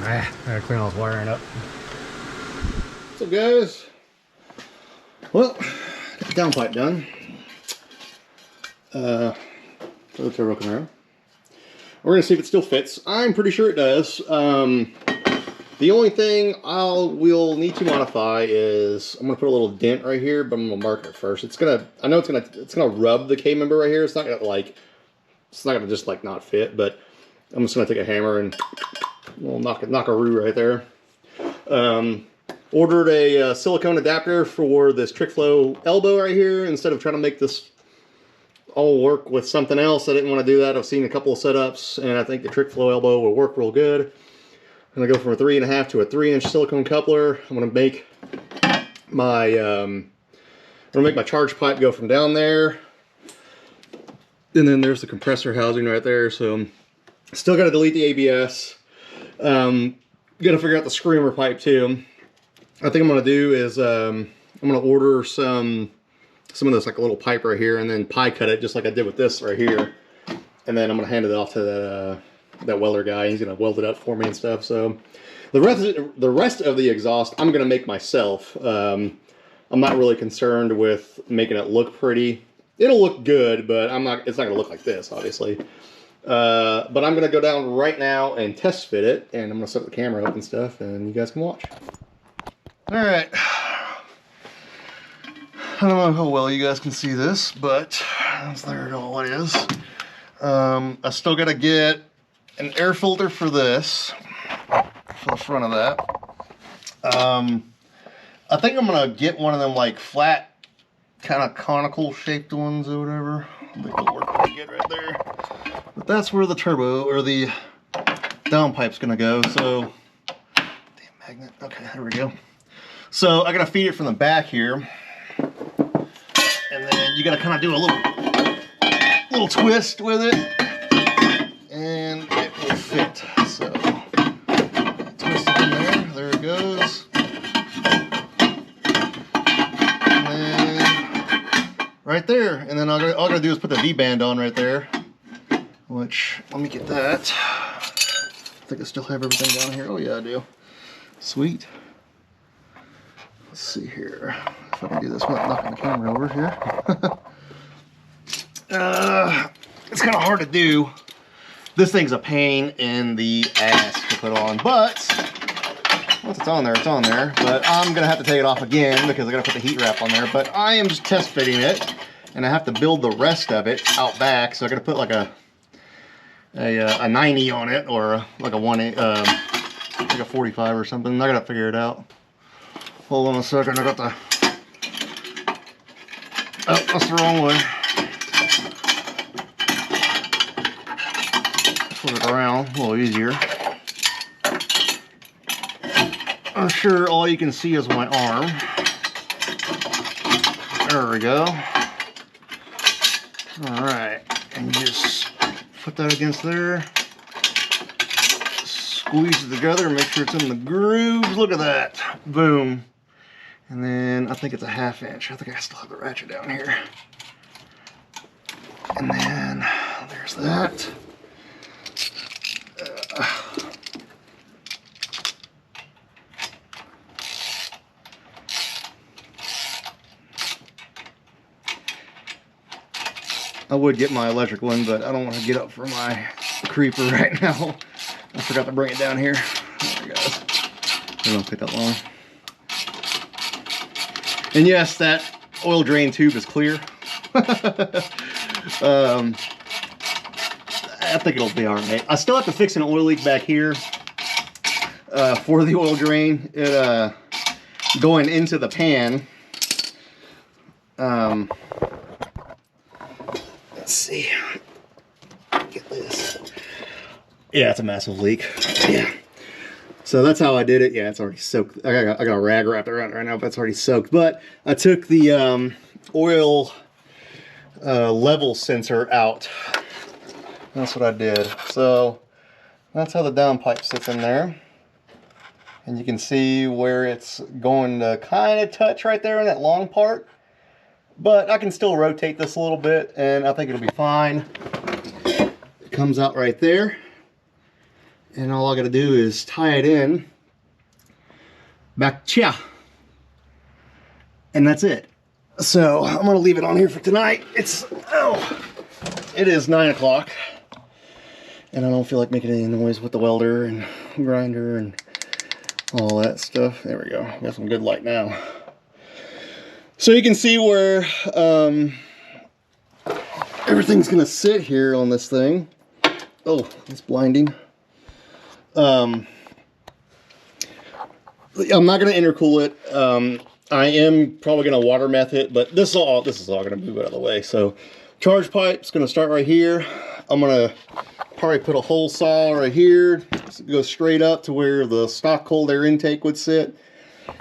I gotta clean all this wiring up. What's up, guys? Well, got the downpipe done. For the turbo Camaro. We're gonna see if it still fits. I'm pretty sure it does. The only thing we'll need to modify is I'm gonna put a little dent right here, but I'm gonna mark it first. I know it's gonna rub the K member right here. It's not gonna just like not fit, but I'm just gonna take a hammer and we'll knock a roo right there. Ordered a silicone adapter for this trick flow elbow right here. Instead of trying to make this all work with something else, I didn't want to do that. I've seen a couple of setups, and I think the trick flow elbow will work real good. I'm gonna go from a 3.5 to a 3-inch silicone coupler. I'm gonna make my charge pipe go from down there, and then there's the compressor housing right there. So still got to delete the ABS. Gotta figure out the screamer pipe too. I think I'm gonna do is I'm gonna order some of this, like a little pipe right here, and then pie cut it just like I did with this right here, and then I'm gonna hand it off to that welder guy. He's gonna weld it up for me and stuff. So the rest of the exhaust I'm gonna make myself. I'm not really concerned with making it look pretty. It'll look good, but it's not gonna look like this, obviously. But I'm gonna go down right now and test fit it, and I'm gonna set the camera up and stuff, and you guys can watch. All right. I don't know how well you guys can see this, but there it all is. I still gotta get an air filter for this, for the front of that. I think I'm gonna get one of them like flat, kind of conical shaped ones or whatever. I think it'll work pretty good right there. But that's where the turbo or the downpipe's gonna go. So, damn magnet. Okay, there we go. So I gotta feed it from the back here. And then you gotta kind of do a little twist with it, and it will fit. So twist it in there. There it goes. And then right there. And then all I gotta do is put the V-band on right there. Which, let me get that. I think I still have everything down here. Oh yeah, I do. Sweet. Let's see here. If I can do this without knocking the camera over here. It's kind of hard to do. This thing's a pain in the ass to put on, but once it's on there, it's on there. But I'm gonna have to take it off again because I gotta put the heat wrap on there. But I am just test fitting it, and I have to build the rest of it out back. So I gotta put like a 90 on it, or like a like a 45 or something. I gotta figure it out. Hold on a second, I got the... Oh, that's the wrong way. Flip it around, a little easier. I'm sure all you can see is my arm. There we go. Alright, and you just put that against there. Squeeze it together, make sure it's in the grooves. Look at that. Boom. And then I think it's a 1/2 inch. I think I still have the ratchet down here. And then there's that. I would get my electric one, but I don't want to get up for my creeper right now. I forgot to bring it down here. There it goes. It don't take that long. And yes, that oil drain tube is clear. I think it'll be all right. I still have to fix an oil leak back here for the oil drain. It going into the pan. Let's see. Get this. Yeah, it's a massive leak. Yeah. So that's how I did it. Yeah, it's already soaked. I got a rag wrapped around it right now, but it's already soaked. But I took the oil level sensor out. That's what I did. So that's how the downpipe sits in there. And you can see where it's going to kind of touch right there in that long part. But I can still rotate this a little bit, and I think it'll be fine. It comes out right there. And all I gotta do is tie it in back here. And that's it. So I'm gonna leave it on here for tonight. It is 9 o'clock. And I don't feel like making any noise with the welder and grinder and all that stuff. There we go. Got some good light now. So you can see where everything's gonna sit here on this thing. Oh, it's blinding. I'm not gonna intercool it. I am probably gonna water meth it, but this is all gonna move out of the way. So charge pipe's gonna start right here. I'm gonna probably put a hole saw right here, go straight up to where the stock cold air intake would sit,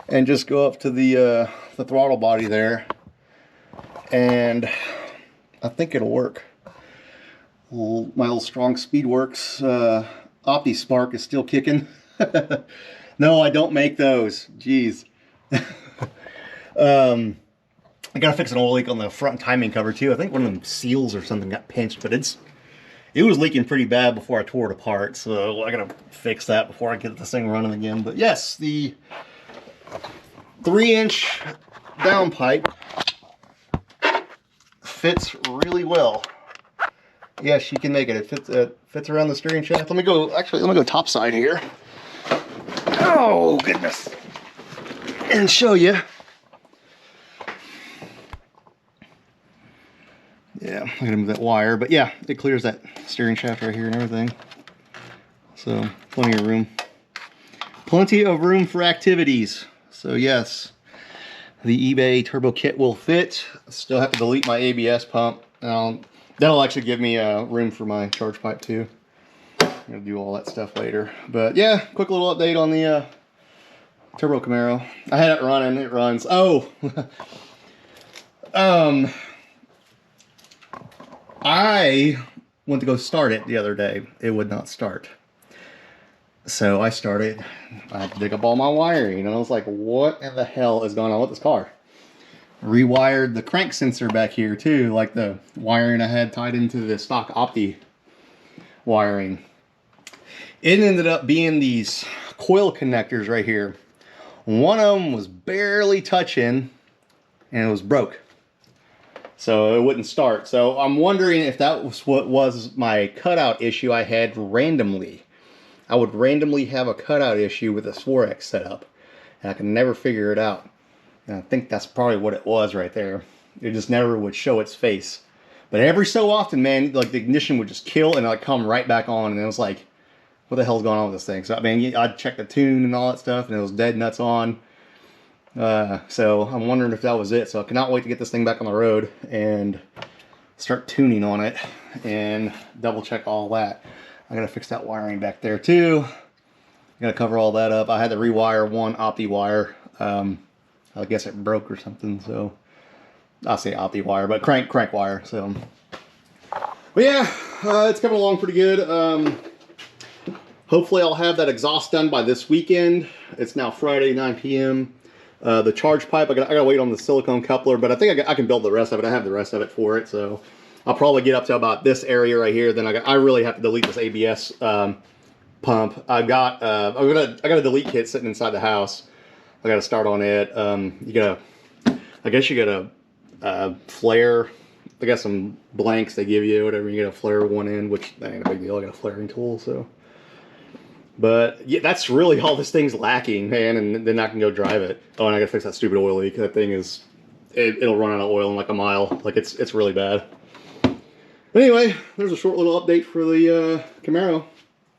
and just go up to the throttle body there. And I think it'll work. My old Strong Speedworks Opti Spark is still kicking. No, I don't make those. Jeez. I gotta fix an oil leak on the front timing cover too. I think one of them seals or something got pinched, but it was leaking pretty bad before I tore it apart. So I gotta fix that before I get this thing running again. But yes, the 3-inch downpipe fits really well. Yes, you can make it. It fits around the steering shaft. Let me go top side here. Oh goodness. And show you. Yeah, I'm gonna move that wire, but yeah, it clears that steering shaft right here and everything. So plenty of room. Plenty of room for activities. So yes, the eBay turbo kit will fit. Still have to delete my ABS pump. That'll actually give me room for my charge pipe too. I'm gonna do all that stuff later. But yeah, quick little update on the turbo Camaro. I had it running, it runs. Oh, I went to go start it the other day. It would not start. So I started, I had to dig up all my wiring, and I was like, what in the hell is going on with this car? Rewired the crank sensor back here too, like the wiring I had tied into the stock Opti wiring. It ended up being these coil connectors right here. One of them was barely touching and it was broke. So it wouldn't start. So I'm wondering if that was what was my cutout issue I had randomly. I would randomly have a cutout issue with a Swarex setup, and I could never figure it out. And I think that's probably what it was right there. It just never would show its face. But every so often, man, like the ignition would just kill and like come right back on, and it was like, what the hell's going on with this thing? So I mean, I'd check the tune and all that stuff, and it was dead nuts on. So I'm wondering if that was it. So I cannot wait to get this thing back on the road and start tuning on it and double check all that. I gotta fix that wiring back there too. I gotta cover all that up. I had to rewire one Opti wire. I guess it broke or something, so I'll say Opti wire, but crank wire. So, but yeah, it's coming along pretty good. Hopefully I'll have that exhaust done by this weekend. It's now Friday, 9 p.m. The charge pipe, I gotta wait on the silicone coupler, but I think I can build the rest of it. I have the rest of it for it, so I'll probably get up to about this area right here. Then I really have to delete this ABS pump. I got a delete kit sitting inside the house. I got to start on it. I guess you got a flare. I got some blanks they give you, whatever. You get a flare one end, which that ain't a big deal. I got a flaring tool, so. But yeah, that's really all this thing's lacking, man. And then I can go drive it. Oh, and I got to fix that stupid oil leak. That thing is, it'll run out of oil in like a mile. Like it's really bad. But anyway, there's a short little update for the Camaro.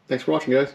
Thanks for watching, guys.